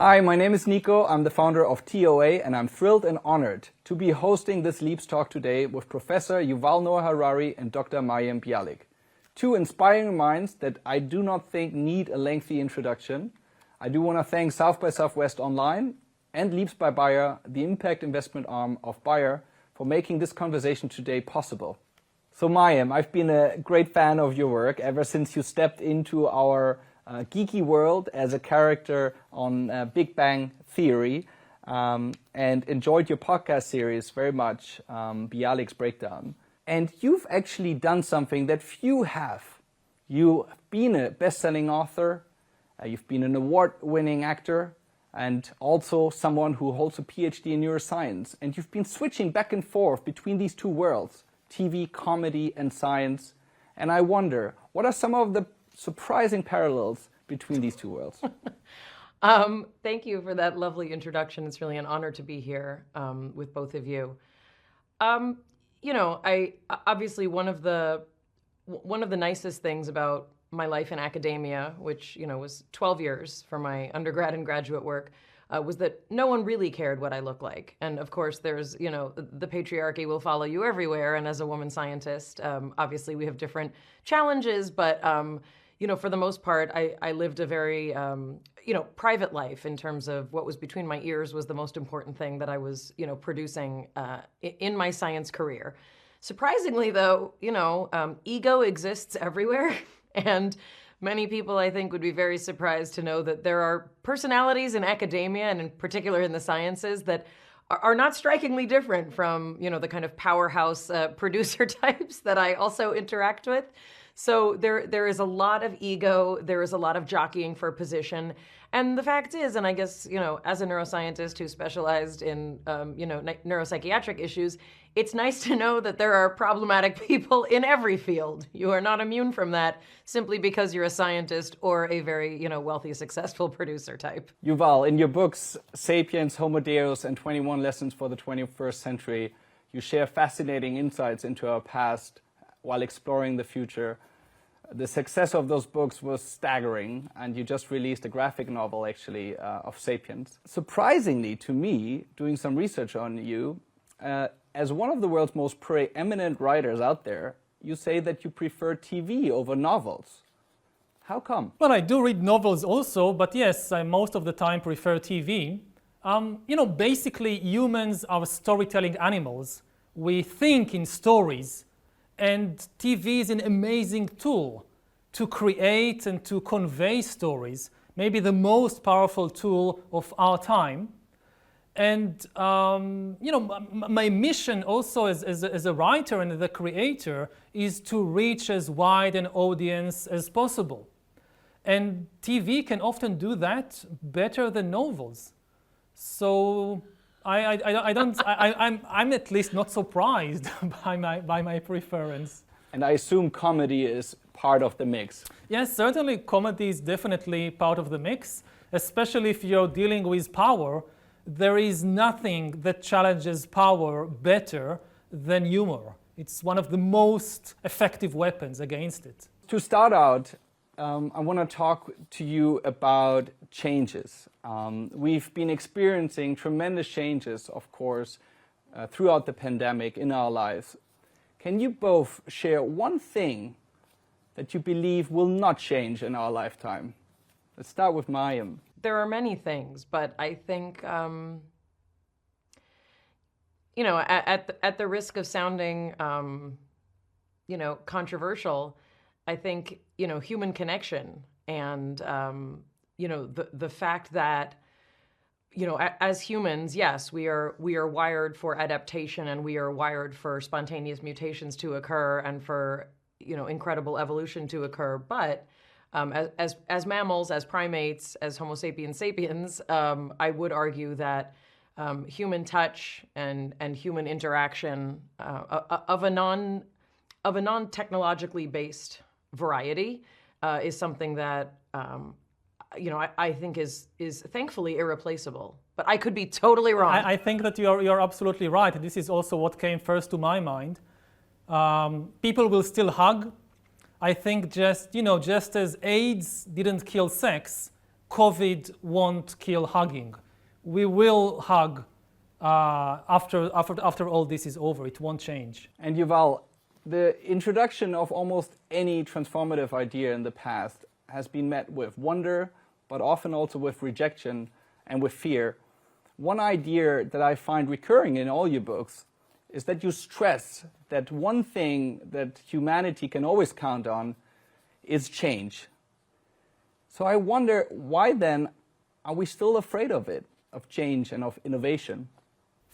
Hi, my name is Nico. I'm the founder of TOA, and I'm thrilled and honored to be hosting this Leaps Talk today with Professor Yuval Noah Harari and Dr. Mayim Bialik. Two inspiring minds that I do not think need a lengthy introduction. I do want to thank South by Southwest Online and Leaps by Bayer, the impact investment arm of Bayer, for making this conversation today possible. So Mayim, I've been a great fan of your work ever since you stepped into our geeky world as a character on Big Bang Theory, and enjoyed your podcast series very much, Bialik's Breakdown. And you've actually done something that few have. You've been a best-selling author, you've been an award-winning actor, and also someone who holds a PhD in neuroscience. And you've been switching back and forth between these two worlds, TV, comedy, and science. And I wonder, what are some of the surprising parallels between these two worlds? Thank you for that lovely introduction. It's really an honor to be here with both of you. I obviously one of the nicest things about my life in academia, which was 12 years for my undergrad and graduate work, was that no one really cared what I look like. And of course, there's the patriarchy will follow you everywhere. And as a woman scientist, obviously we have different challenges, but for the most part, I lived a very private life in terms of what was between my ears was the most important thing that I was producing in my science career. Surprisingly, though, ego exists everywhere. And many people, I think, would be very surprised to know that there are personalities in academia, and in particular in the sciences, that are not strikingly different from, the kind of powerhouse producer types that I also interact with. So there is a lot of ego, there is a lot of jockeying for position. And the fact is, and I guess, as a neuroscientist who specialized in, neuropsychiatric issues, it's nice to know that there are problematic people in every field. You are not immune from that simply because you're a scientist or a very, wealthy, successful producer type. Yuval, in your books, Sapiens, Homo Deus, and 21 Lessons for the 21st Century, you share fascinating insights into our past while exploring the future. The success of those books was staggering, and you just released a graphic novel, actually, of Sapiens. Surprisingly to me, doing some research on you, as one of the world's most preeminent writers out there, you say that you prefer TV over novels. How come? Well, I do read novels also, but yes, I most of the time prefer TV. Basically, humans are storytelling animals. We think in stories. And TV is an amazing tool to create and to convey stories, maybe the most powerful tool of our time. And, my mission also as a writer and as a creator is to reach as wide an audience as possible. And TV can often do that better than novels. So I'm at least not surprised by my preference. And I assume comedy is part of the mix. Yes, certainly comedy is definitely part of the mix, especially if you're dealing with power. There is nothing that challenges power better than humor. It's one of the most effective weapons against it. To start out, I want to talk to you about changes. We've been experiencing tremendous changes, of course, throughout the pandemic in our lives. Can you both share one thing that you believe will not change in our lifetime? Let's start with Mayim. There are many things, but I think, at the risk of sounding, controversial, I think, human connection and, the fact that, as humans, yes, we are wired for adaptation and we are wired for spontaneous mutations to occur and for, incredible evolution to occur. But as mammals, as primates, as Homo sapiens sapiens, I would argue that human touch and human interaction of a non-technologically based variety is something that I think is thankfully irreplaceable. But I could be totally wrong. I think that you're absolutely right. This is also what came first to my mind. People will still hug. I think just as AIDS didn't kill sex, COVID won't kill hugging. We will hug after all this is over. It won't change. And Yuval, the introduction of almost any transformative idea in the past has been met with wonder, but often also with rejection and with fear. One idea that I find recurring in all your books is that you stress that one thing that humanity can always count on is change. So I wonder, why then are we still afraid of it, of change and of innovation?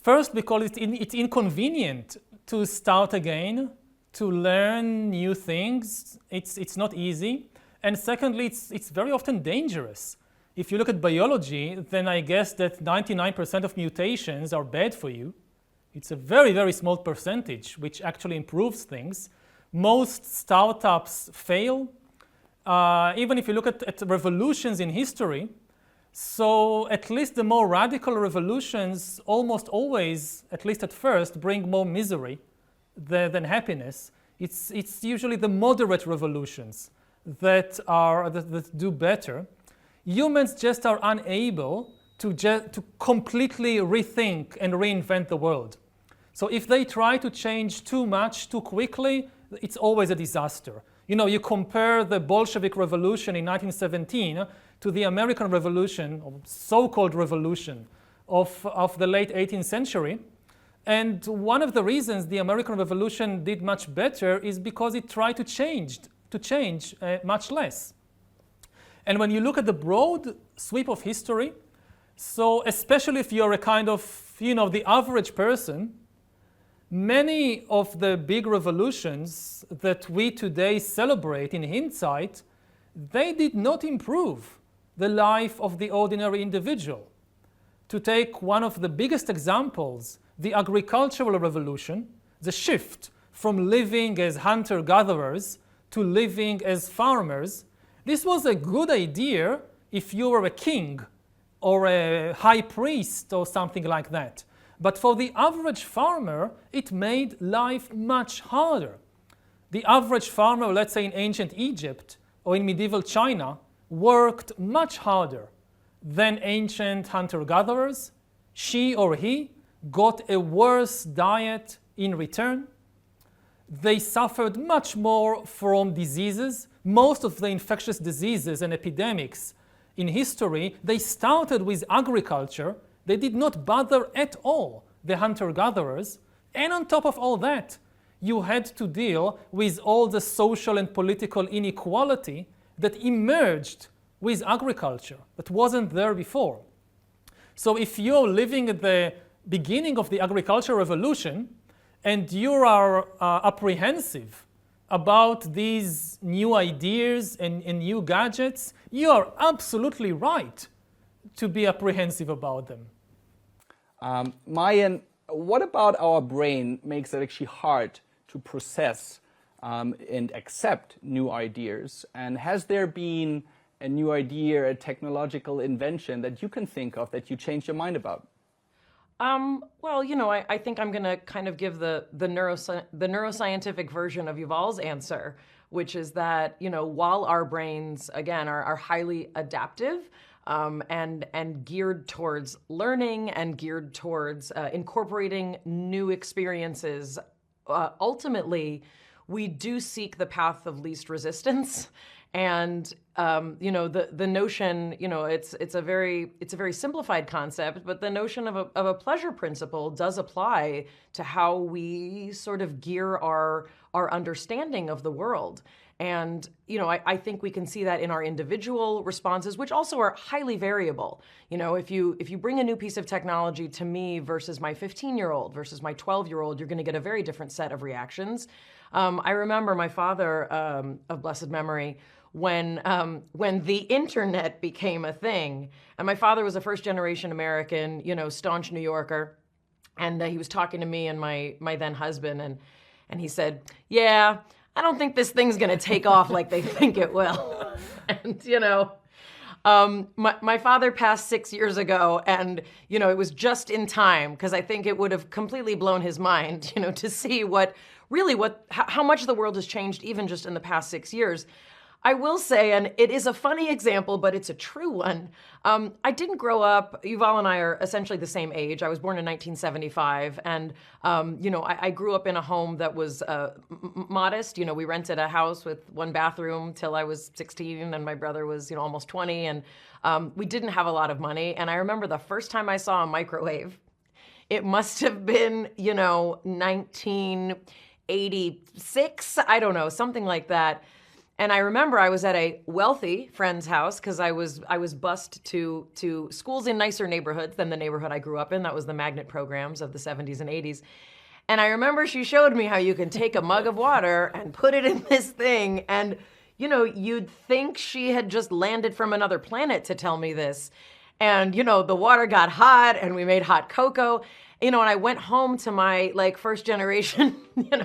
First, because it's inconvenient to start again, to learn new things. It's not easy. And secondly, it's very often dangerous. If you look at biology, then I guess that 99% of mutations are bad for you. It's a very, very small percentage which actually improves things. Most startups fail. Even if you look at revolutions in history, so at least the more radical revolutions almost always, at least at first, bring more misery than happiness. It's usually the moderate revolutions that do better. Humans just are unable to completely rethink and reinvent the world. So if they try to change too much, too quickly, it's always a disaster. You know, you compare the Bolshevik Revolution in 1917 to the American Revolution, or so-called revolution, of the late 18th century. And one of the reasons the American Revolution did much better is because it tried to change much less. And when you look at the broad sweep of history, so especially if you're a kind of, the average person, many of the big revolutions that we today celebrate in hindsight, they did not improve the life of the ordinary individual. To take one of the biggest examples, the agricultural revolution, the shift from living as hunter-gatherers to living as farmers, this was a good idea if you were a king or a high priest or something like that. But for the average farmer, it made life much harder. The average farmer, let's say in ancient Egypt or in medieval China, worked much harder than ancient hunter-gatherers. She or he got a worse diet in return. They suffered much more from diseases. Most of the infectious diseases and epidemics in history, they started with agriculture. They did not bother at all the hunter-gatherers. And on top of all that, you had to deal with all the social and political inequality that emerged with agriculture, that wasn't there before. So if you're living at the beginning of the agricultural revolution and you are apprehensive about these new ideas and new gadgets, you are absolutely right to be apprehensive about them. Mayan, what about our brain makes it actually hard to process and accept new ideas? And has there been a new idea, a technological invention that you can think of that you changed your mind about? Well, I think I'm going to kind of give the neuroscientific version of Yuval's answer, which is that, while our brains, again, are highly adaptive and geared towards learning and geared towards incorporating new experiences, ultimately, we do seek the path of least resistance. And the notion, it's a very simplified concept, but the notion of a pleasure principle does apply to how we sort of gear our understanding of the world. And I think we can see that in our individual responses, which also are highly variable. If you bring a new piece of technology to me versus my 15-year-old versus my 12-year-old, you're going to get a very different set of reactions. I remember my father, of blessed memory, when the internet became a thing, and my father was a first-generation American, staunch New Yorker, and he was talking to me and my then husband, and he said, "Yeah, I don't think this thing's going to take off like they think it will." And my father passed 6 years ago, and it was just in time, because I think it would have completely blown his mind, to see how much the world has changed even just in the past 6 years. I will say, and it is a funny example, but it's a true one. I didn't grow up, Yuval and I are essentially the same age. I was born in 1975, and I grew up in a home that was modest. We rented a house with one bathroom till I was 16, and my brother was almost 20, and we didn't have a lot of money. And I remember the first time I saw a microwave, it must have been 1986, I don't know, something like that. And I remember I was at a wealthy friend's house because I was bused to schools in nicer neighborhoods than the neighborhood I grew up in. That was the magnet programs of the 70s and 80s. And I remember she showed me how you can take a mug of water and put it in this thing. And, you'd think she had just landed from another planet to tell me this. And, the water got hot and we made hot cocoa. And I went home to my first generation,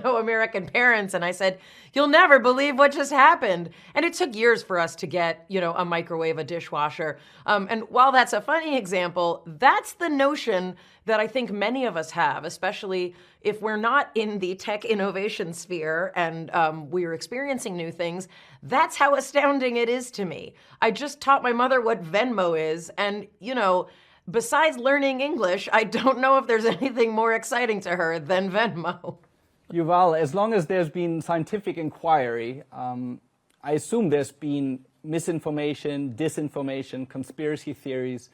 American parents, and I said, "You'll never believe what just happened." And it took years for us to get, a microwave, a dishwasher. And while that's a funny example, that's the notion that I think many of us have, especially if we're not in the tech innovation sphere and we're experiencing new things. That's how astounding it is to me. I just taught my mother what Venmo is, and, besides learning English, I don't know if there's anything more exciting to her than Venmo. Yuval, as long as there's been scientific inquiry, I assume there's been misinformation, disinformation, conspiracy theories.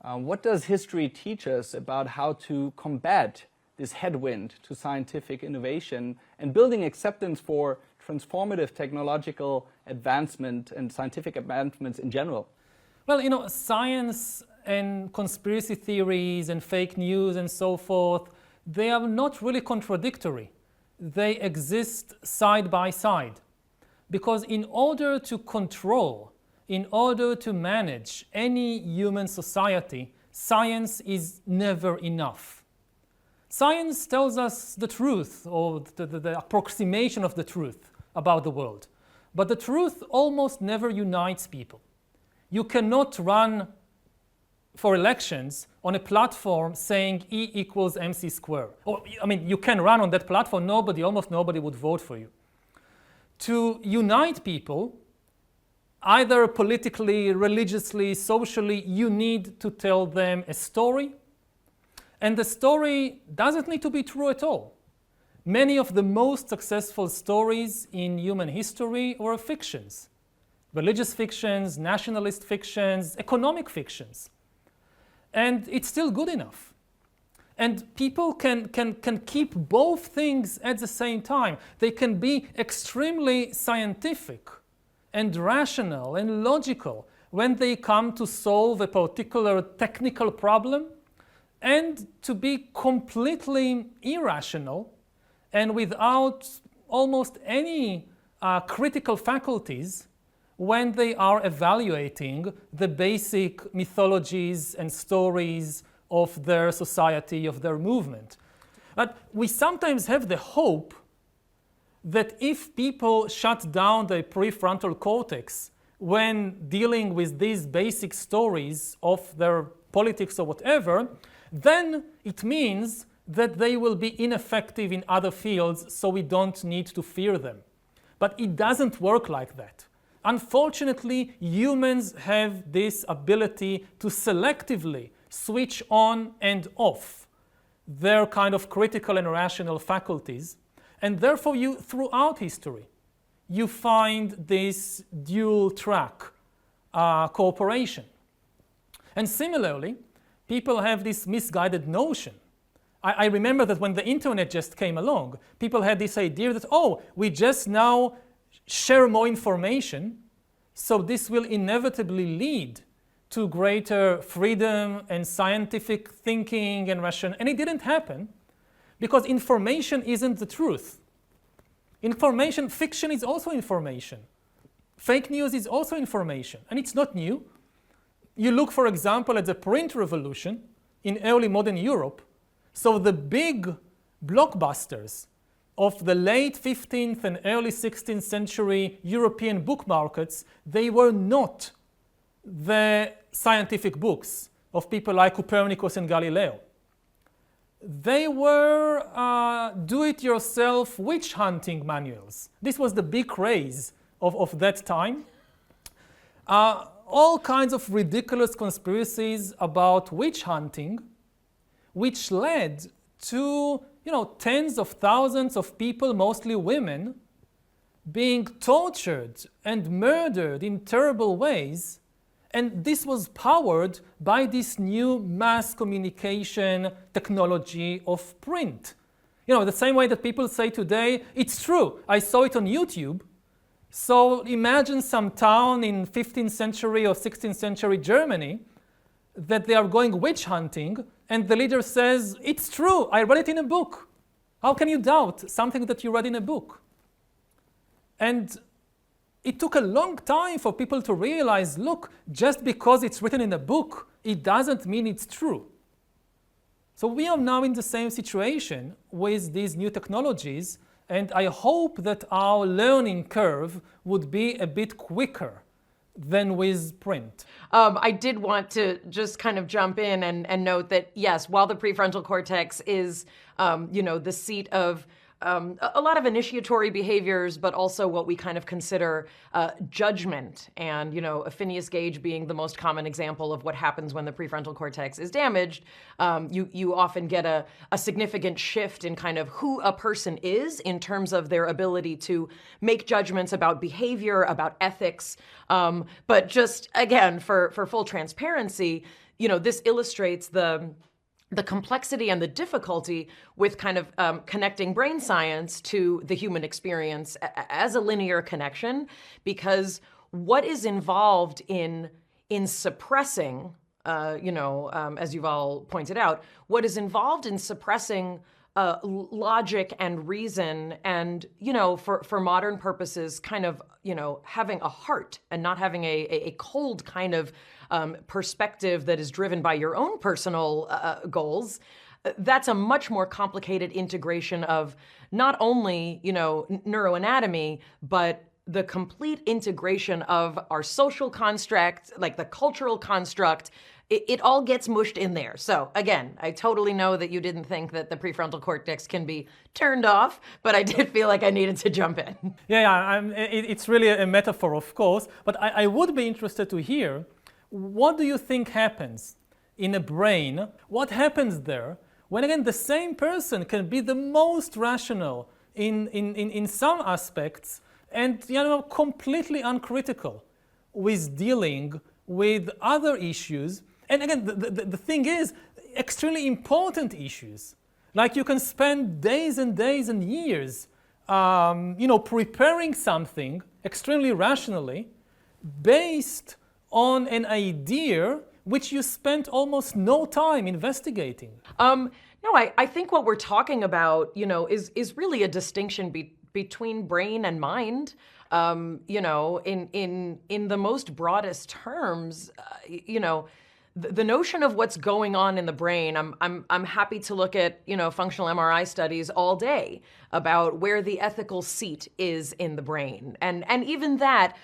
What does history teach us about how to combat this headwind to scientific innovation and building acceptance for transformative technological advancement and scientific advancements in general? Well, science and conspiracy theories and fake news and so forth, they are not really contradictory. They exist side by side. Because in order to control, in order to manage any human society, science is never enough. Science tells us the truth, or the approximation of the truth about the world. But the truth almost never unites people. You cannot run for elections on a platform saying E equals MC squared. You can run on that platform, almost nobody would vote for you. To unite people, either politically, religiously, socially, you need to tell them a story. And the story doesn't need to be true at all. Many of the most successful stories in human history were fictions. Religious fictions, nationalist fictions, economic fictions. And it's still good enough. And people can keep both things at the same time. They can be extremely scientific and rational and logical when they come to solve a particular technical problem, and to be completely irrational and without almost any critical faculties when they are evaluating the basic mythologies and stories of their society, of their movement. But we sometimes have the hope that if people shut down the prefrontal cortex when dealing with these basic stories of their politics or whatever, then it means that they will be ineffective in other fields, so we don't need to fear them. But it doesn't work like that. Unfortunately, humans have this ability to selectively switch on and off their kind of critical and rational faculties, and therefore throughout history, you find this dual track cooperation. And similarly, people have this misguided notion. I remember that when the internet just came along, people had this idea that, we just now share more information, so this will inevitably lead to greater freedom and scientific thinking and rationality. And it didn't happen because information isn't the truth. Fiction is also information. Fake news is also information, and it's not new. You look, for example, at the print revolution in early modern Europe. So the big blockbusters of the late 15th and early 16th century European book markets, they were not the scientific books of people like Copernicus and Galileo. They were do-it-yourself witch hunting manuals. This was the big craze of that time. All kinds of ridiculous conspiracies about witch hunting, which led to tens of thousands of people, mostly women, being tortured and murdered in terrible ways. And this was powered by this new mass communication technology of print. The same way that people say today, it's true, I saw it on YouTube. So imagine some town in 15th century or 16th century Germany that they are going witch hunting, and the leader says, it's true, I read it in a book. How can you doubt something that you read in a book? And it took a long time for people to realize, look, just because it's written in a book, it doesn't mean it's true. So we are now in the same situation with these new technologies, and I hope that our learning curve would be a bit quicker than with print. I did want to just kind of jump in and note that, yes, while the prefrontal cortex is, the seat of a lot of initiatory behaviors, but also what we kind of consider judgment. And, Phineas Gage being the most common example of what happens when the prefrontal cortex is damaged, you often get a significant shift in kind of who a person is in terms of their ability to make judgments about behavior, about ethics. But just, again, for full transparency, this illustrates the complexity and the difficulty with kind of connecting brain science to the human experience as a linear connection, because what is involved in suppressing, as you've all pointed out, what is involved in suppressing logic and reason and, for modern purposes, kind of, having a heart and not having a cold kind of perspective that is driven by your own personal goals, that's a much more complicated integration of not only, neuroanatomy, but the complete integration of our social construct, like the cultural construct. It all gets mushed in there. So again, I totally know that you didn't think that the prefrontal cortex can be turned off, but I did feel like I needed to jump in. It's really a metaphor, of course, but I would be interested to hear, what do you think happens in a brain? What happens there when, again, the same person can be the most rational in some aspects and, completely uncritical with dealing with other issues? And again, the thing is, extremely important issues. Like you can spend days and days and years, preparing something extremely rationally based on an idea which you spent almost no time investigating. No, I think what we're talking about, is really a distinction between brain and mind. In the most broadest terms, the notion of what's going on in the brain, I'm happy to look at, functional MRI studies all day about where the ethical seat is in the brain. And even that,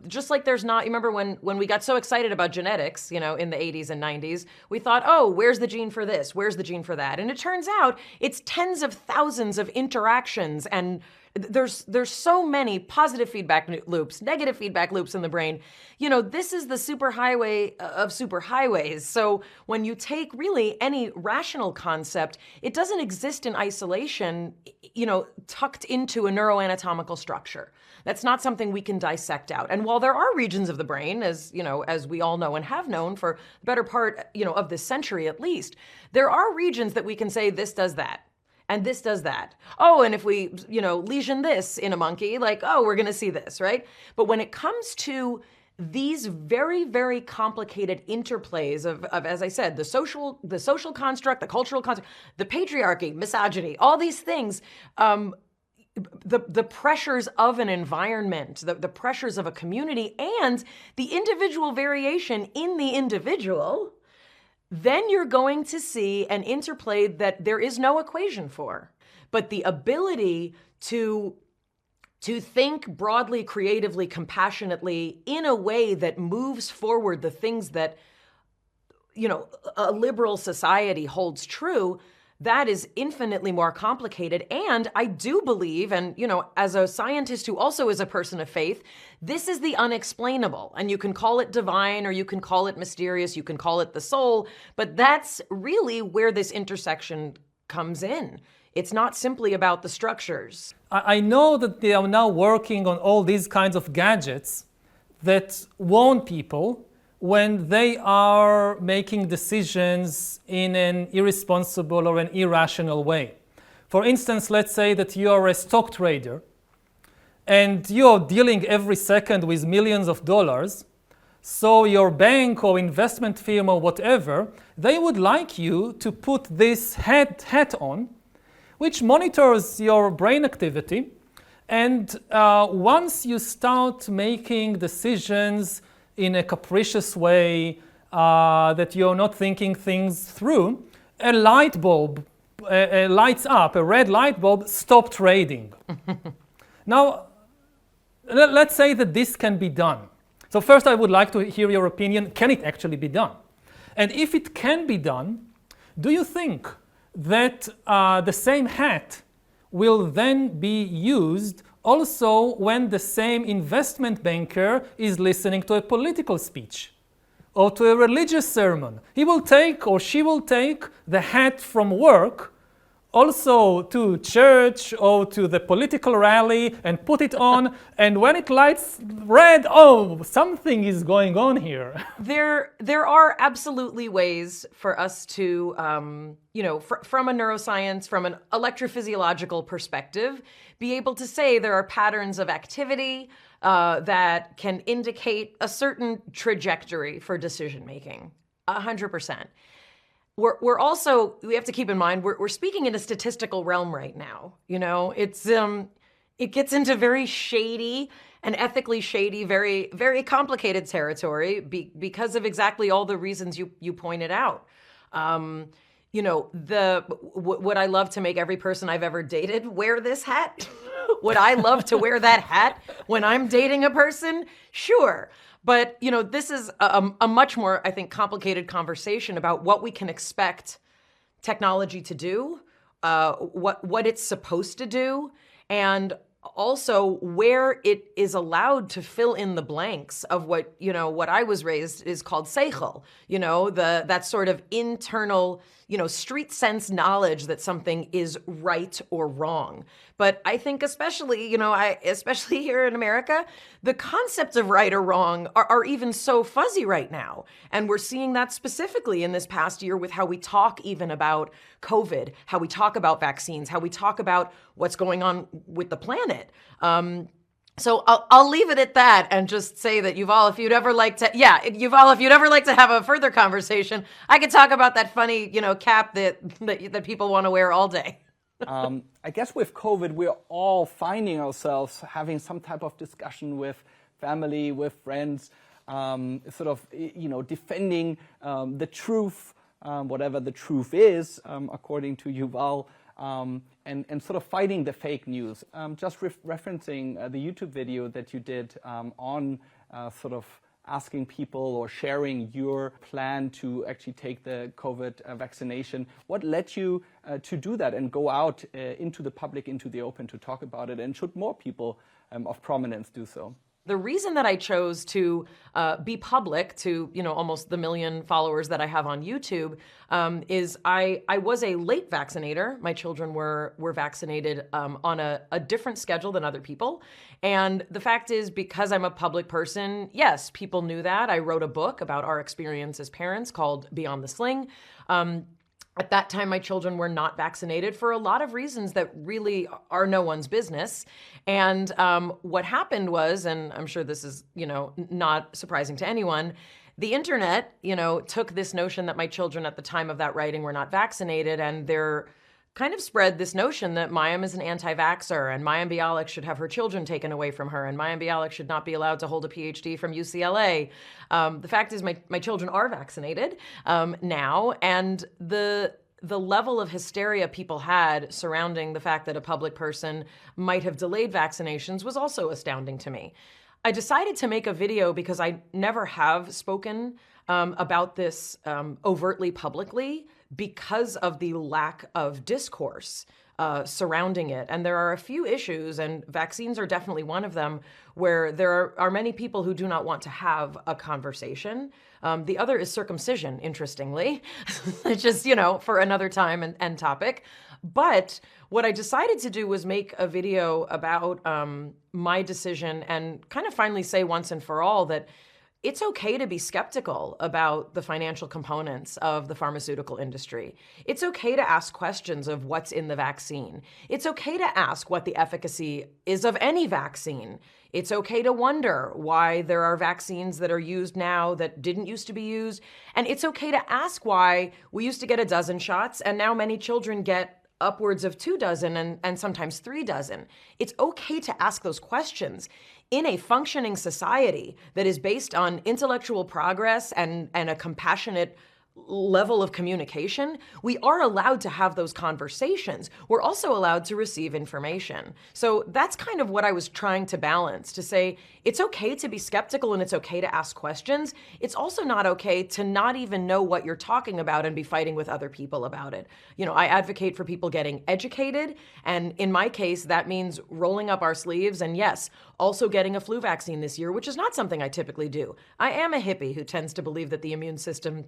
just like there's not, you remember when we got so excited about genetics, in the 80s and 90s, we thought, oh, where's the gene for this? Where's the gene for that? And it turns out it's tens of thousands of interactions, and there's so many positive feedback loops, negative feedback loops in the brain. This is the superhighway of superhighways. So when you take really any rational concept, it doesn't exist in isolation, tucked into a neuroanatomical structure. That's not something we can dissect out. And while there are regions of the brain, as we all know and have known for the better part, of this century at least, there are regions that we can say this does that. And this does that. Oh, and if we, lesion this in a monkey, we're going to see this, right? But when it comes to these very, very complicated interplays of, as I said, the social construct, the cultural construct, the patriarchy, misogyny, all these things, the pressures of an environment, the pressures of a community, and the individual variation in the individual, then you're going to see an interplay that there is no equation for. But the ability to think broadly, creatively, compassionately, in a way that moves forward the things that, a liberal society holds true, that is infinitely more complicated. And I do believe, and as a scientist who also is a person of faith, this is the unexplainable. And you can call it divine, or you can call it mysterious, you can call it the soul, but that's really where this intersection comes in. It's not simply about the structures. I know that they are now working on all these kinds of gadgets that warn people when they are making decisions in an irresponsible or an irrational way. For instance, let's say that you are a stock trader and you're dealing every second with millions of dollars. So your bank or investment firm or whatever, they would like you to put this hat on, which monitors your brain activity. And once you start making decisions in a capricious way, that you're not thinking things through, a light bulb lights up, a red light bulb, stop trading. Now, let's say that this can be done. So first I would like to hear your opinion. Can it actually be done? And if it can be done, do you think that the same hat will then be used also when the same investment banker is listening to a political speech or to a religious sermon? He will take, or she will take, the hat from work also to church or to the political rally and put it on, and when it lights red, oh, something is going on here. There are absolutely ways for us to, from a neuroscience, from an electrophysiological perspective, be able to say there are patterns of activity that can indicate a certain trajectory for decision making, 100%. We have to keep in mind, we're speaking in a statistical realm right now. It gets into very shady and ethically shady, very, very complicated territory because of exactly all the reasons you pointed out. Would I love to make every person I've ever dated wear this hat? Would I love to wear that hat when I'm dating a person? Sure. But, this is a much more, I think, complicated conversation about what we can expect technology to do, what it's supposed to do, and also where it is allowed to fill in the blanks of what I was raised is called seichel, that sort of internal, street sense knowledge that something is right or wrong. But I think especially, especially here in America, the concepts of right or wrong are even so fuzzy right now. And we're seeing that specifically in this past year with how we talk even about COVID, how we talk about vaccines, how we talk about what's going on with the planet. So I'll leave it at that and just say that Yuval, if you'd ever like to have a further conversation, I could talk about that funny, cap that people want to wear all day. I guess with COVID, we're all finding ourselves having some type of discussion with family, with friends, defending the truth, whatever the truth is, according to Yuval. And sort of fighting the fake news. Just referencing the YouTube video that you did on sort of asking people or sharing your plan to actually take the COVID vaccination. What led you to do that and go out into the public, into the open to talk about it? And should more people of prominence do so? The reason that I chose to be public to, almost the 1 million followers that I have on YouTube is I was a late vaccinator. My children were vaccinated on a different schedule than other people. And the fact is, because I'm a public person, yes, people knew that. I wrote a book about our experience as parents called Beyond the Sling. At that time, my children were not vaccinated for a lot of reasons that really are no one's business. And what happened was, and I'm sure this is, not surprising to anyone, the internet, took this notion that my children at the time of that writing were not vaccinated, and they're kind of spread this notion that Mayim is an anti-vaxxer and Mayim Bialik should have her children taken away from her and Mayim Bialik should not be allowed to hold a PhD from UCLA. The fact is my children are vaccinated now, and the level of hysteria people had surrounding the fact that a public person might have delayed vaccinations was also astounding to me. I decided to make a video because I never have spoken about this overtly publicly because of the lack of discourse surrounding it. And there are a few issues, and vaccines are definitely one of them, where there are many people who do not want to have a conversation. The other is circumcision, interestingly, just, for another time and topic. But what I decided to do was make a video about my decision and kind of finally say once and for all that it's okay to be skeptical about the financial components of the pharmaceutical industry. It's okay to ask questions of what's in the vaccine. It's okay to ask what the efficacy is of any vaccine. It's okay to wonder why there are vaccines that are used now that didn't used to be used. And it's okay to ask why we used to get a dozen shots and now many children get upwards of 2 dozen and sometimes 3 dozen. It's okay to ask those questions. In a functioning society that is based on intellectual progress and a compassionate level of communication, we are allowed to have those conversations. We're also allowed to receive information. So that's kind of what I was trying to balance, to say it's okay to be skeptical and it's okay to ask questions. It's also not okay to not even know what you're talking about and be fighting with other people about it. I advocate for people getting educated, and in my case, that means rolling up our sleeves and yes, also getting a flu vaccine this year, which is not something I typically do. I am a hippie who tends to believe that the immune system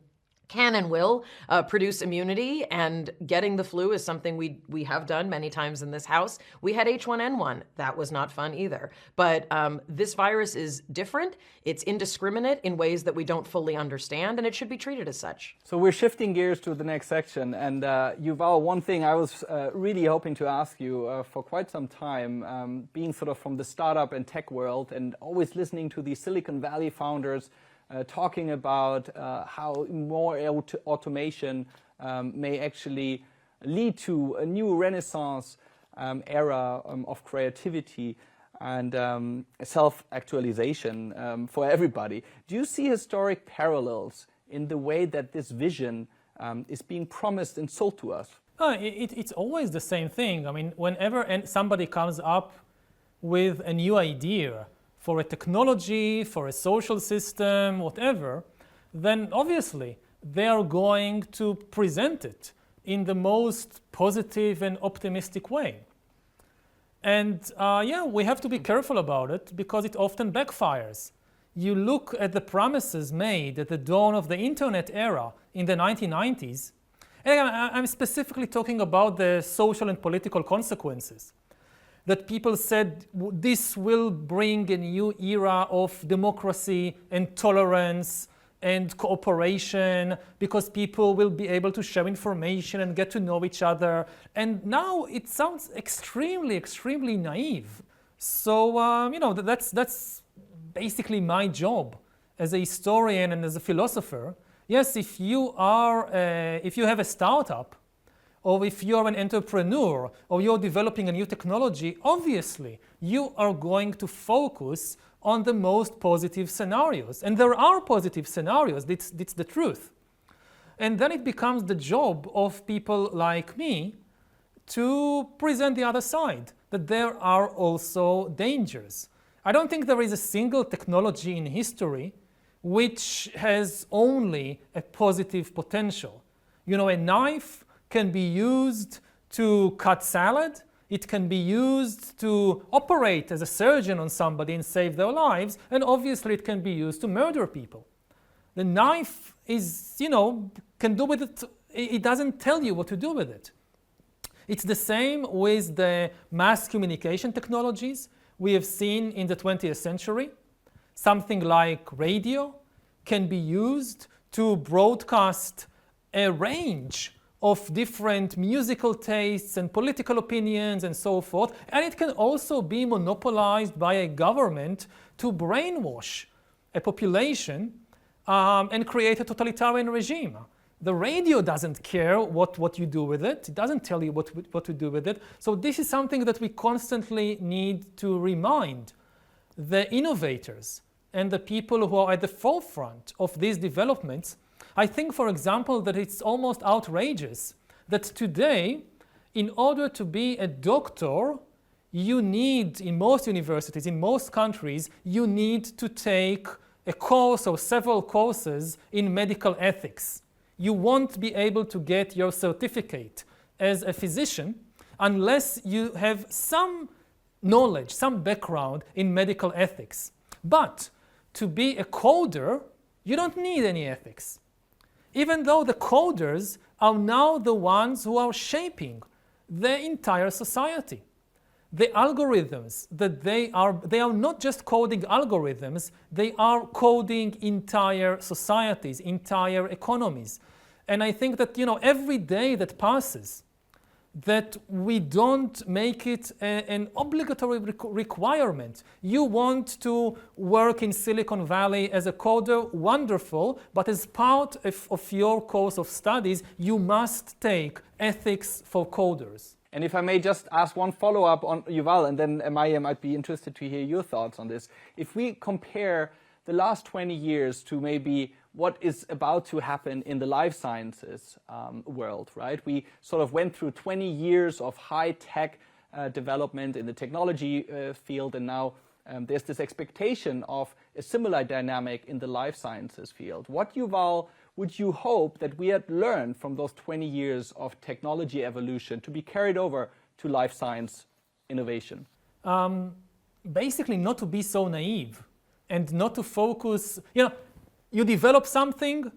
can and will produce immunity, and getting the flu is something we have done many times in this house. We had H1N1. That was not fun either. But this virus is different. It's indiscriminate in ways that we don't fully understand, and it should be treated as such. So we're shifting gears to the next section. And Yuval, one thing I was really hoping to ask you for quite some time, being sort of from the startup and tech world and always listening to the Silicon Valley founders talking about how more automation may actually lead to a new renaissance era of creativity and self-actualization for everybody. Do you see historic parallels in the way that this vision is being promised and sold to us? It's always the same thing. I mean, whenever somebody comes up with a new idea, for a technology, for a social system, whatever, then obviously they are going to present it in the most positive and optimistic way. And we have to be careful about it because it often backfires. You look at the promises made at the dawn of the internet era in the 1990s, and I'm specifically talking about the social and political consequences. That people said this will bring a new era of democracy and tolerance and cooperation because people will be able to share information and get to know each other. And now it sounds extremely, extremely naive. So, that's basically my job as a historian and as a philosopher. Yes, if you have a startup, or if you're an entrepreneur, or you're developing a new technology, obviously you are going to focus on the most positive scenarios. And there are positive scenarios, that's the truth. And then it becomes the job of people like me to present the other side, that there are also dangers. I don't think there is a single technology in history which has only a positive potential. A knife can be used to cut salad. It can be used to operate as a surgeon on somebody and save their lives. And obviously it can be used to murder people. The knife is, can do with it, it doesn't tell you what to do with it. It's the same with the mass communication technologies we have seen in the 20th century. Something like radio can be used to broadcast a range of different musical tastes and political opinions and so forth. And it can also be monopolized by a government to brainwash a population and create a totalitarian regime. The radio doesn't care what you do with it. It doesn't tell you what to do with it. So this is something that we constantly need to remind the innovators and the people who are at the forefront of these developments. I think, for example, that it's almost outrageous that today, in order to be a doctor, you need, in most universities, in most countries, you need to take a course or several courses in medical ethics. you won't be able to get your certificate as a physician unless you have some knowledge, some background in medical ethics. But to be a coder, you don't need any ethics. Even though the coders are now the ones who are shaping the entire society. The algorithms that they are not just coding algorithms, they are coding entire societies, entire economies. And I think that, every day that passes, that we don't make it an obligatory requirement. You want to work in Silicon Valley as a coder, wonderful, but as part of your course of studies, you must take ethics for coders. And if I may just ask one follow-up on Yuval, and then Maya might be interested to hear your thoughts on this. If we compare the last 20 years to maybe what is about to happen in the life sciences world, right? We sort of went through 20 years of high-tech development in the technology field, and now there's this expectation of a similar dynamic in the life sciences field. What, Yuval, would you hope that we had learned from those 20 years of technology evolution to be carried over to life science innovation? Basically, not to be so naive and not to focus, you develop something,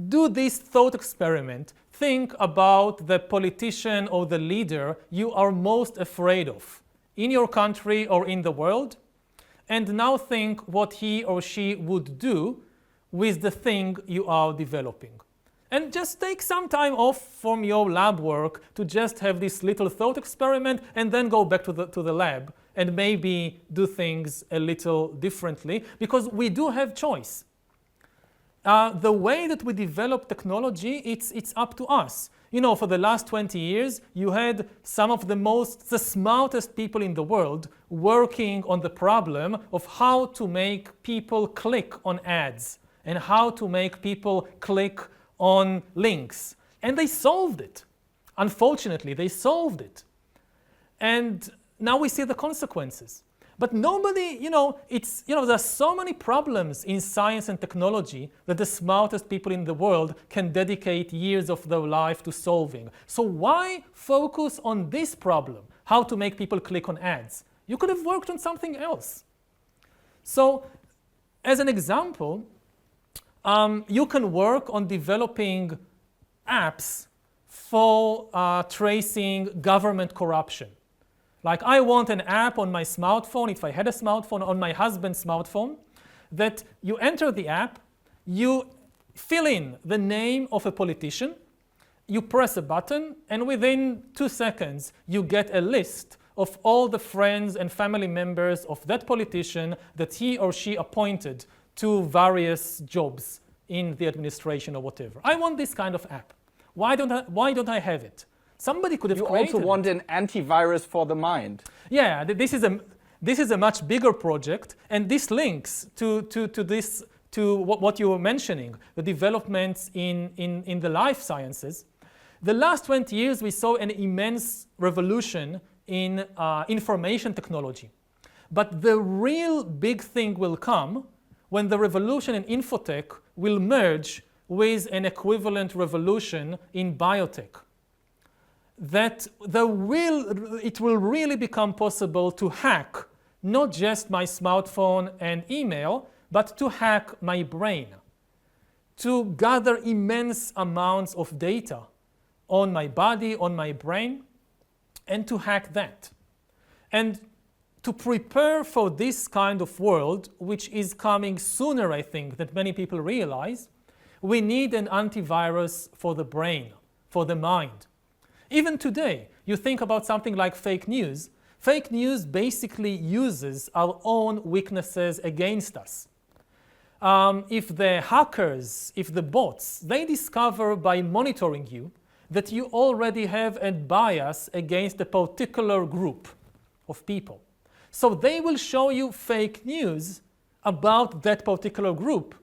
do this thought experiment. Think about the politician or the leader you are most afraid of in your country or in the world, and now think what he or she would do with the thing you are developing. And just take some time off from your lab work to just have this little thought experiment and then go back to the lab and maybe do things a little differently, because we do have choice. The way that we develop technology, it's up to us. For the last 20 years, you had some of the smartest people in the world working on the problem of how to make people click on ads and how to make people click on links. And they solved it. Unfortunately, they solved it. And now we see the consequences. But nobody, there's so many problems in science and technology that the smartest people in the world can dedicate years of their life to solving. So why focus on this problem, how to make people click on ads? You could have worked on something else. So, as an example, you can work on developing apps for tracing government corruption. Like, I want an app on my smartphone, if I had a smartphone, on my husband's smartphone, that you enter the app, you fill in the name of a politician, you press a button, and within 2 seconds, you get a list of all the friends and family members of that politician that he or she appointed to various jobs in the administration or whatever. I want this kind of app. Why don't I have it? Somebody could have created it. You also want an antivirus for the mind. Yeah, this is a much bigger project, and this links to what you were mentioning, the developments in the life sciences. The last 20 years, we saw an immense revolution in information technology. But the real big thing will come when the revolution in infotech will merge with an equivalent revolution in biotech. That it will really become possible to hack not just my smartphone and email, but to hack my brain, to gather immense amounts of data on my body, on my brain, and to hack that. And to prepare for this kind of world, which is coming sooner, I think, than many people realize, we need an antivirus for the brain, for the mind. Even today, you think about something like fake news. Fake news basically uses our own weaknesses against us. If the hackers, if the bots, they discover by monitoring you that you already have a bias against a particular group of people. So they will show you fake news about that particular group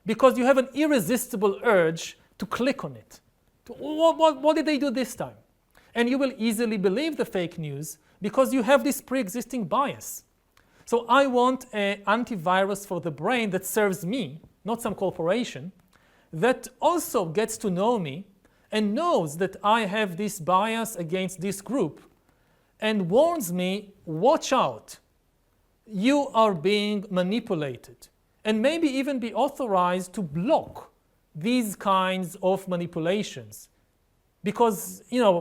because you have an irresistible urge to click on it. What did they do this time? And you will easily believe the fake news because you have this pre-existing bias. So I want an antivirus for the brain that serves me, not some corporation, that also gets to know me and knows that I have this bias against this group and warns me, watch out, you are being manipulated, and maybe even be authorized to block these kinds of manipulations. Because, you know,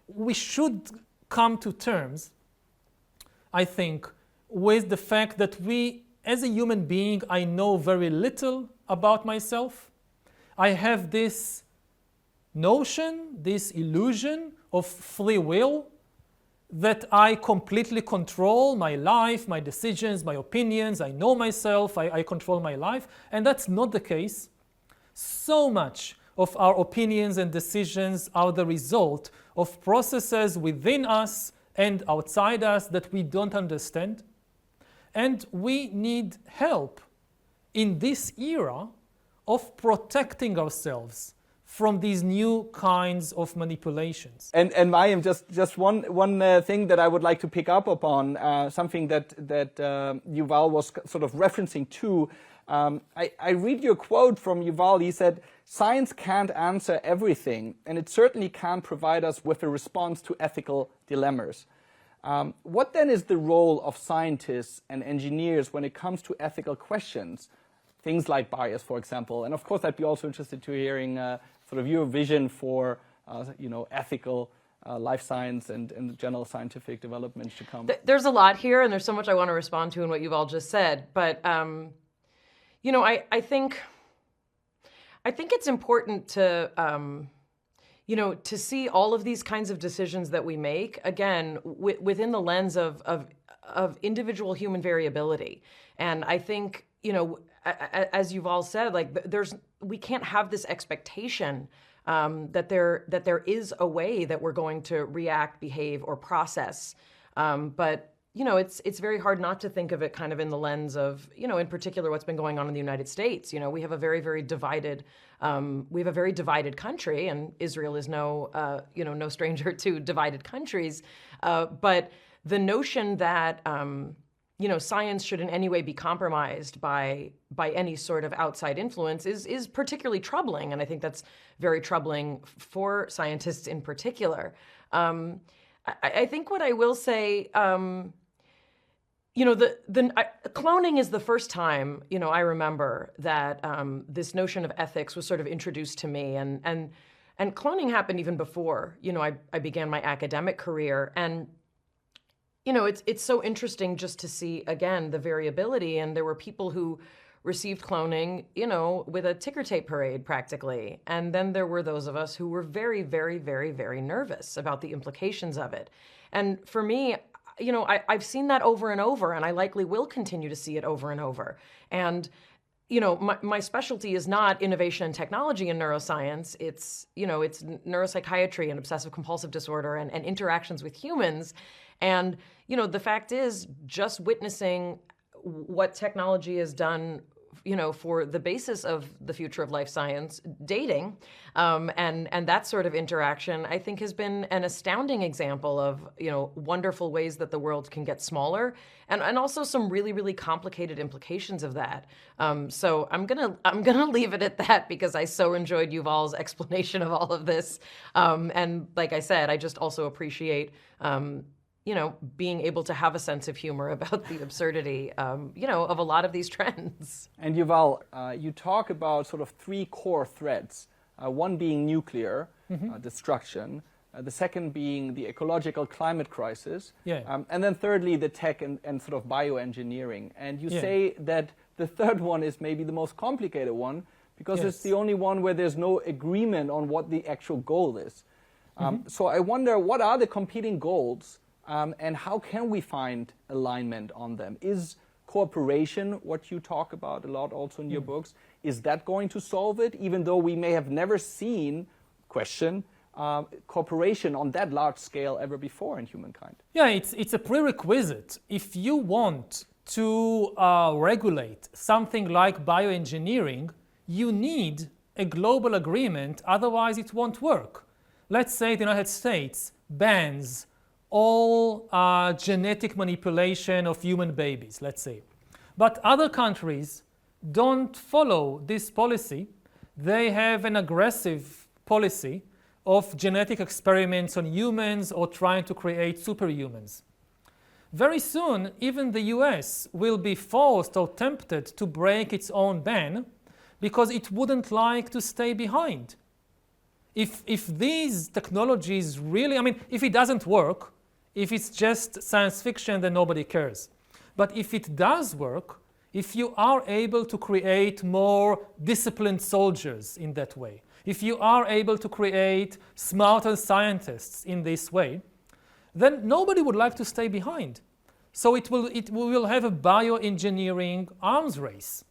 we should come to terms, I think, with the fact that we, as a human being, I know very little about myself. I have this notion, this illusion of free will, that I completely control my life, my decisions, my opinions. I know myself, I control my life, and that's not the case. So much of our opinions and decisions are the result of processes within us and outside us that we don't understand. And we need help in this era of protecting ourselves from these new kinds of manipulations. And Mayim, just one thing that I would like to pick up upon, something that Yuval was sort of referencing to. I read your quote from Yuval. He said, "Science can't answer everything, and it certainly can't provide us with a response to ethical dilemmas." What then is the role of scientists and engineers when it comes to ethical questions? Things like bias, for example. And of course, I'd be also interested to hearing sort of your vision for ethical life science and general scientific developments to come. There's a lot here, and there's so much I want to respond to in what you've all just said. But I think it's important to to see all of these kinds of decisions that we make again within the lens of individual human variability. And I think as you've all said, like we can't have this expectation that there is a way that we're going to react, behave, or process. But it's very hard not to think of it kind of in the lens of in particular what's been going on in the United States. We have a very, very divided country, and Israel is no stranger to divided countries. But the notion that science should in any way be compromised by any sort of outside influence is particularly troubling, and I think that's very troubling for scientists in particular. I think what I will say, cloning is the first time I remember that this notion of ethics was sort of introduced to me, and cloning happened even before I began my academic career. And it's so interesting just to see, again, the variability. And there were people who received cloning, with a ticker tape parade practically. And then there were those of us who were very, very, very, very nervous about the implications of it. And for me, I've seen that over and over, and I likely will continue to see it over and over. And my specialty is not innovation and technology in neuroscience. It's neuropsychiatry and obsessive compulsive disorder and interactions with humans. And, the fact is, just witnessing what technology has done, for the basis of the future of life science, dating, and that sort of interaction, I think has been an astounding example of, wonderful ways that the world can get smaller, and also some really, really complicated implications of that. So I'm gonna leave it at that, because I so enjoyed Yuval's explanation of all of this. And like I said, I just also appreciate being able to have a sense of humor about the absurdity, of a lot of these trends. And Yuval, you talk about sort of three core threats, one being nuclear destruction, the second being the ecological climate crisis, and then thirdly, the tech and sort of bioengineering. And you say that the third one is maybe the most complicated one, because it's the only one where there's no agreement on what the actual goal is. So I wonder, what are the competing goals? And how can we find alignment on them? Is cooperation, what you talk about a lot also in your books, is that going to solve it? Even though we may have never seen, cooperation on that large scale ever before in humankind. Yeah, it's a prerequisite. If you want to regulate something like bioengineering, you need a global agreement, otherwise it won't work. Let's say the United States bans all genetic manipulation of human babies, let's say. But other countries don't follow this policy. They have an aggressive policy of genetic experiments on humans or trying to create superhumans. Very soon, even the US will be forced or tempted to break its own ban because it wouldn't like to stay behind. If these technologies really, I mean, if it doesn't work, if it's just science fiction, then nobody cares. But if it does work, if you are able to create more disciplined soldiers in that way, if you are able to create smarter scientists in this way, then nobody would like to stay behind. So we will have a bioengineering arms race.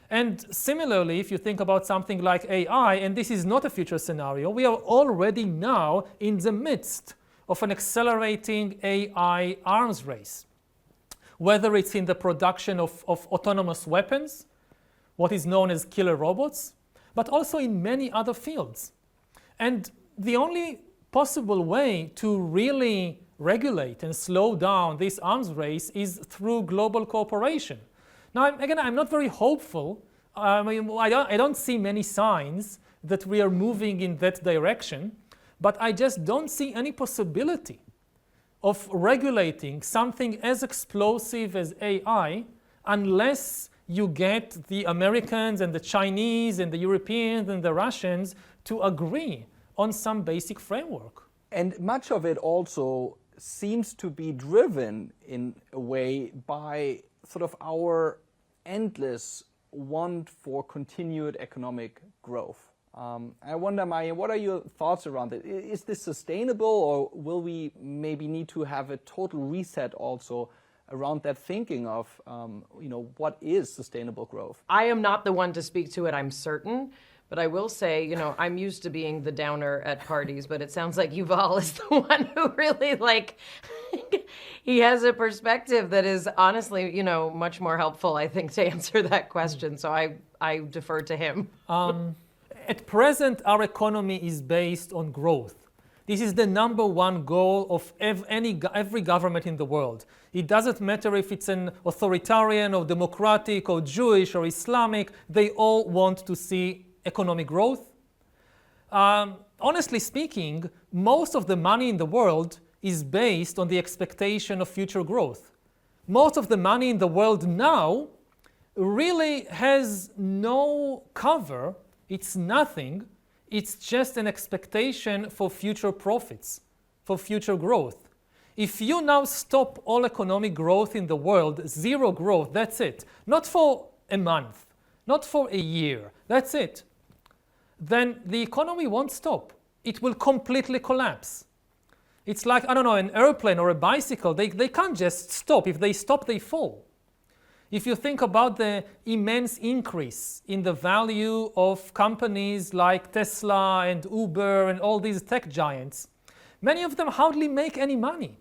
And similarly, if you think about something like AI, and this is not a future scenario, we are already now in the midst of an accelerating AI arms race. Whether it's in the production of autonomous weapons, what is known as killer robots, but also in many other fields. And the only possible way to really regulate and slow down this arms race is through global cooperation. Now, again, I'm not very hopeful. I don't see many signs that we are moving in that direction, but I just don't see any possibility of regulating something as explosive as AI unless you get the Americans and the Chinese and the Europeans and the Russians to agree on some basic framework. And much of it also seems to be driven in a way by sort of our endless want for continued economic growth. I wonder, Maya, what are your thoughts around it? Is this sustainable, or will we maybe need to have a total reset also around that thinking of, what is sustainable growth? I am not the one to speak to it, I'm certain. But I will say, I'm used to being the downer at parties, but it sounds like Yuval is the one who really, he has a perspective that is honestly, much more helpful, I think, to answer that question. So I defer to him. At present, our economy is based on growth. This is the number one goal of every government in the world. It doesn't matter if it's an authoritarian or democratic or Jewish or Islamic, they all want to see economic growth. Honestly speaking, most of the money in the world is based on the expectation of future growth. Most of the money in the world now really has no cover. It's nothing. It's just an expectation for future profits, for future growth. If you now stop all economic growth in the world, zero growth, that's it. Not for a month, not for a year, that's it. Then the economy won't stop. It will completely collapse. It's like, an airplane or a bicycle, they can't just stop. If they stop, they fall. If you think about the immense increase in the value of companies like Tesla and Uber and all these tech giants, many of them hardly make any money.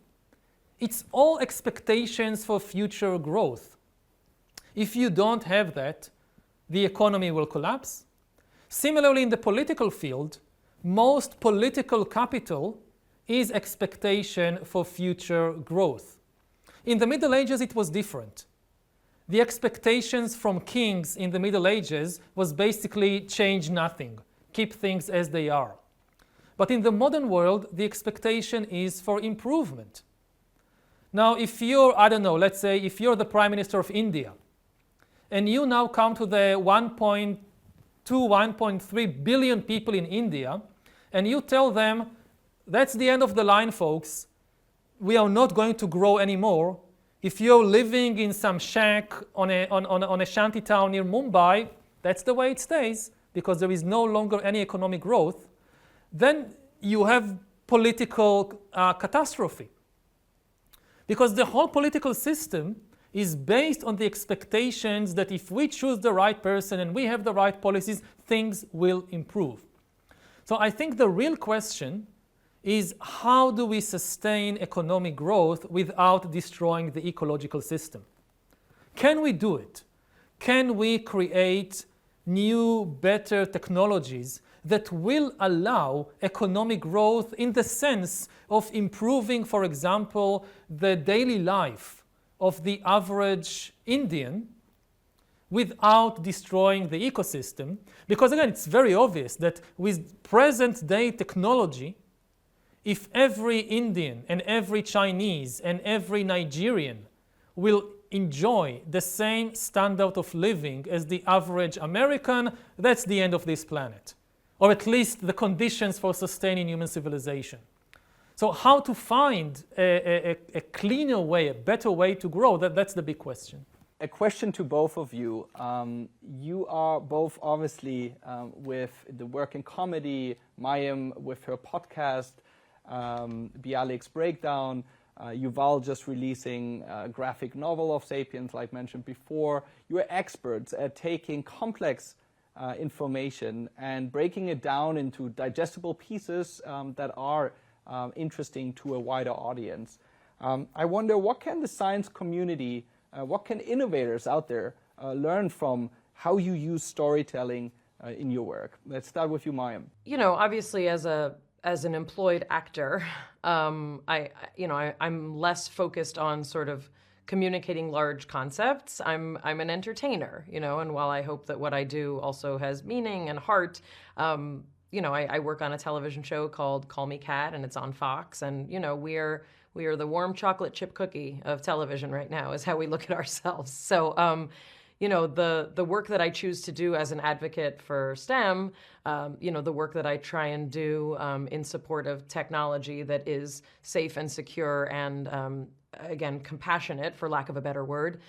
It's all expectations for future growth. If you don't have that, the economy will collapse. Similarly, in the political field, most political capital is expectation for future growth. In the Middle Ages, it was different. The expectations from kings in the Middle Ages was basically change nothing, keep things as they are. But in the modern world, the expectation is for improvement. Now, if you're, let's say if you're the Prime Minister of India, and you now come to the 1.2, 1.3 billion people in India, and you tell them, that's the end of the line, folks. We are not going to grow anymore. If you're living in some shack on a shanty town near Mumbai, that's the way it stays, because there is no longer any economic growth. Then you have political catastrophe. Because the whole political system is based on the expectations that if we choose the right person and we have the right policies, things will improve. So I think the real question is, how do we sustain economic growth without destroying the ecological system? Can we do it? Can we create new, better technologies that will allow economic growth in the sense of improving, for example, the daily life of the average Indian, without destroying the ecosystem. Because again, it's very obvious that with present day technology, if every Indian and every Chinese and every Nigerian will enjoy the same standard of living as the average American, that's the end of this planet, or at least the conditions for sustaining human civilization. So how to find a cleaner way, a better way to grow, that's the big question. A question to both of you. You are both obviously with the work in comedy, Mayim with her podcast, Bialik's Breakdown, Yuval just releasing a graphic novel of Sapiens, like mentioned before. You are experts at taking complex information and breaking it down into digestible pieces that are interesting to a wider audience. I wonder, what can the science community, what can innovators out there learn from how you use storytelling in your work? Let's start with you, Mayim. You know, obviously as an employed actor, I'm less focused on sort of communicating large concepts. I'm an entertainer, you know, and while I hope that what I do also has meaning and heart, I work on a television show called Call Me Kat, and it's on Fox, and you know, we are the warm chocolate chip cookie of television right now, is how we look at ourselves. So the work that I choose to do as an advocate for STEM, the work that I try and do in support of technology that is safe and secure and, again, compassionate, for lack of a better word,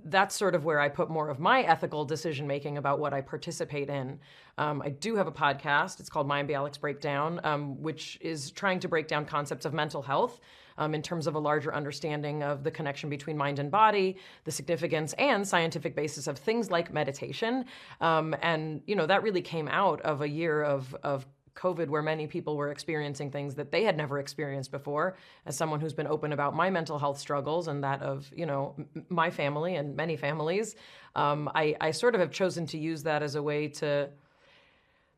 that's sort of where I put more of my ethical decision-making about what I participate in. I do have a podcast. It's called Mayim Bialik's Breakdown, which is trying to break down concepts of mental health in terms of a larger understanding of the connection between mind and body, the significance and scientific basis of things like meditation. And, you know, that really came out of a year of COVID, where many people were experiencing things that they had never experienced before. As someone who's been open about my mental health struggles and that of, you know, my family and many families, I sort of have chosen to use that as a way to,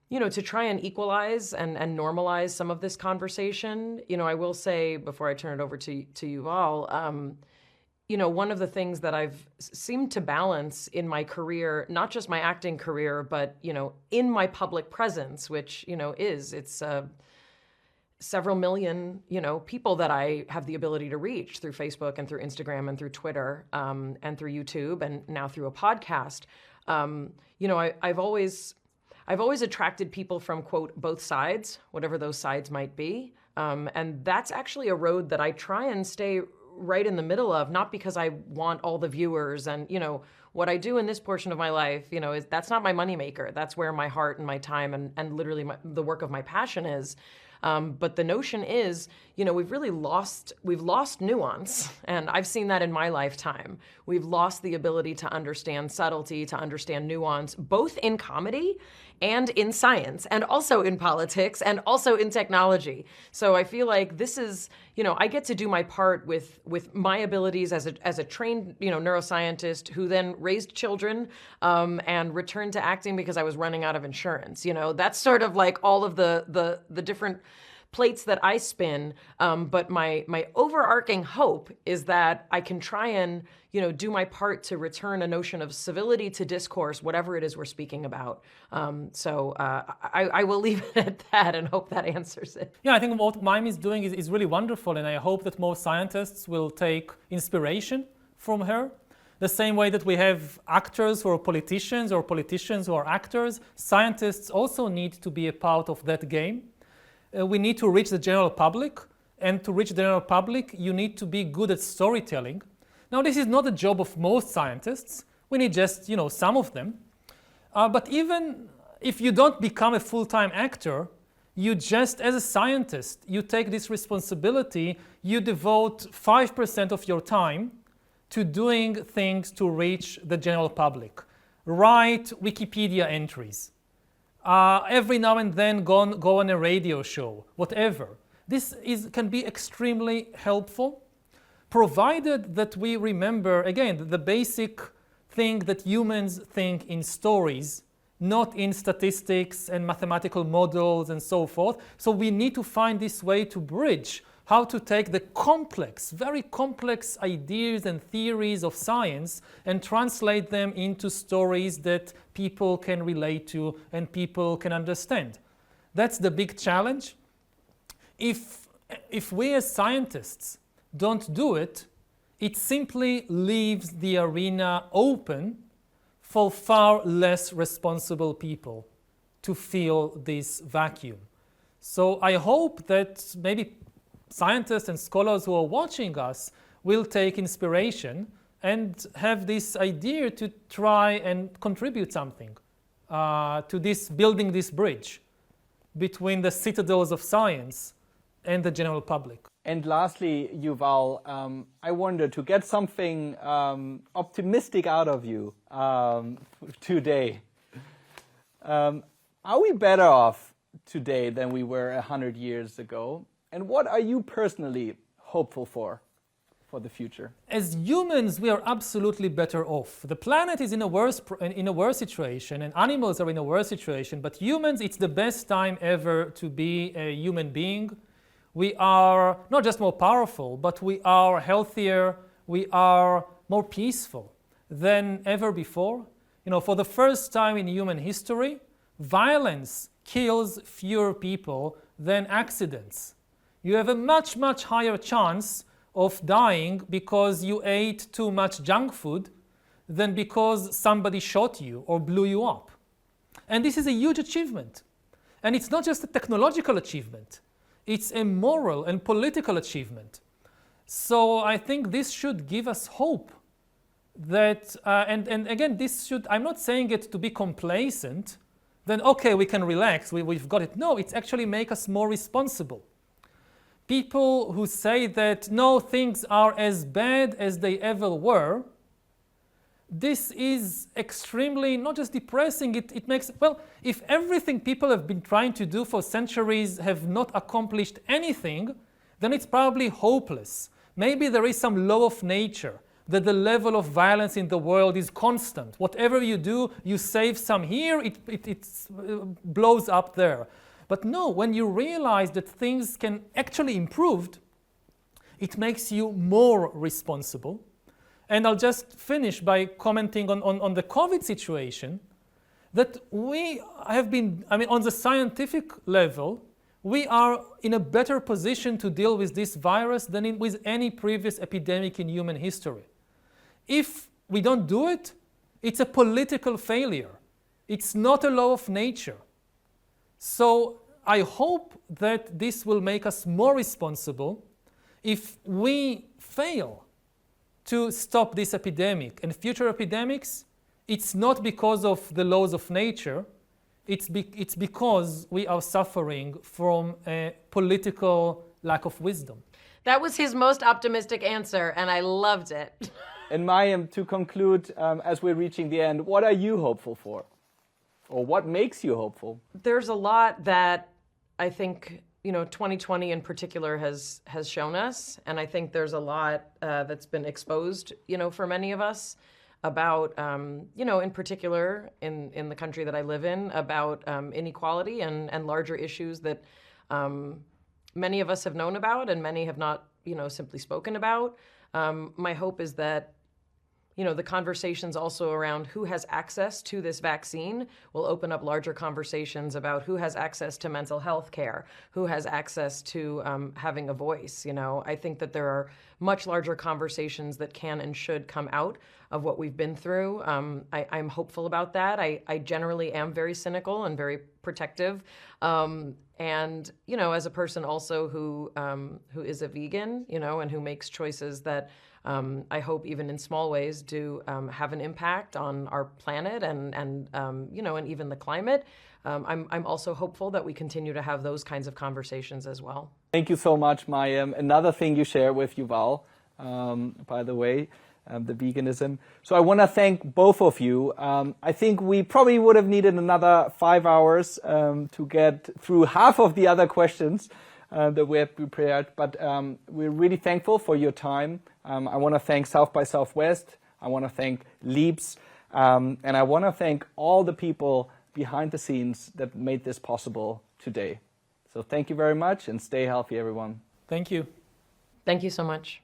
you know, to try and equalize and normalize some of this conversation. You know, I will say, before I turn it over to Yuval, you know, one of the things that I've seemed to balance in my career, not just my acting career, but, you know, in my public presence, which, you know, it's several million, you know, people that I have the ability to reach through Facebook and through Instagram and through Twitter and through YouTube and now through a podcast. You know, I've always attracted people from, quote, both sides, whatever those sides might be. And that's actually a road that I try and stay right in the middle of, not because I want all the viewers and, you know, what I do in this portion of my life, you know, that's not my moneymaker. That's where my heart and my time and literally the work of my passion is. But the notion is, you know, we've lost nuance. And I've seen that in my lifetime. We've lost the ability to understand subtlety, to understand nuance, both in comedy and in science, and also in politics, and also in technology. So I feel like this is, you know, I get to do my part with my abilities as a trained, you know, neuroscientist who then raised children and returned to acting because I was running out of insurance. You know, that's sort of like all of the different plates that I spin, but my overarching hope is that I can try and, you know, do my part to return a notion of civility to discourse, whatever it is we're speaking about. So I will leave it at that and hope that answers it. Yeah, I think what Mayim is doing is really wonderful, and I hope that more scientists will take inspiration from her. The same way that we have actors who are politicians or politicians who are actors, scientists also need to be a part of that game. We need to reach the general public, and to reach the general public, you need to be good at storytelling. Now, this is not the job of most scientists. We need just, you know, some of them. But even if you don't become a full-time actor, you just, as a scientist, you take this responsibility, you devote 5% of your time to doing things to reach the general public. Write Wikipedia entries. Every now and then go on a radio show, whatever. This can be extremely helpful, provided that we remember, again, the basic thing that humans think in stories, not in statistics and mathematical models and so forth. So we need to find this way to bridge how to take the complex, very complex ideas and theories of science and translate them into stories that people can relate to and people can understand. That's the big challenge. If we as scientists don't do it, it simply leaves the arena open for far less responsible people to fill this vacuum. So I hope that maybe scientists and scholars who are watching us will take inspiration and have this idea to try and contribute something to this, building this bridge between the citadels of science and the general public. And lastly, Yuval, I wonder, to get something optimistic out of you today, are we better off today than we were 100 years ago? And what are you personally hopeful for the future? As humans, we are absolutely better off. The planet is in a worse situation, and animals are in a worse situation, but humans, it's the best time ever to be a human being. We are not just more powerful, but we are healthier, we are more peaceful than ever before. You know, for the first time in human history, violence kills fewer people than accidents. You have a much, much higher chance of dying because you ate too much junk food than because somebody shot you or blew you up. And this is a huge achievement. And it's not just a technological achievement. It's a moral and political achievement. So I think this should give us hope that, and again, this should, I'm not saying it to be complacent, then okay, we can relax, we've got it. No, it's actually make us more responsible. People who say that no, things are as bad as they ever were, this is extremely, not just depressing, it makes, well, if everything people have been trying to do for centuries have not accomplished anything, then it's probably hopeless. Maybe there is some law of nature, that the level of violence in the world is constant. Whatever you do, you save some here, it blows up there. But no, when you realize that things can actually improve, it makes you more responsible. And I'll just finish by commenting on the COVID situation, that we have been, I mean, on the scientific level, we are in a better position to deal with this virus than with any previous epidemic in human history. If we don't do it, it's a political failure. It's not a law of nature. So I hope that this will make us more responsible. If we fail to stop this epidemic and future epidemics, it's not because of the laws of nature, it's because we are suffering from a political lack of wisdom. That was his most optimistic answer, and I loved it. And Mayim, to conclude, as we're reaching the end, what are you hopeful for? Or what makes you hopeful? There's a lot that I think, 2020 in particular has shown us, and I think there's a lot that's been exposed, for many of us about, in particular in the country that I live in, about inequality and larger issues that many of us have known about and many have not, simply spoken about. My hope is that the conversations also around who has access to this vaccine will open up larger conversations about who has access to mental health care, who has access to having a voice. I think that there are much larger conversations that can and should come out of what we've been through. I'm hopeful about that. I generally am very cynical and very protective. And, as a person also who is a vegan, and who makes choices that I hope even in small ways do have an impact on our planet and even the climate. I'm also hopeful that we continue to have those kinds of conversations as well. Thank you so much, Mayim. Another thing you share with Yuval, by the way, the veganism. So I want to thank both of you. I think we probably would have needed another 5 hours to get through half of the other questions that we have prepared, but we're really thankful for your time. I want to thank South by Southwest. I want to thank Leaps, and I want to thank all the people behind the scenes that made this possible today. So thank you very much, and stay healthy, everyone. Thank you. Thank you so much.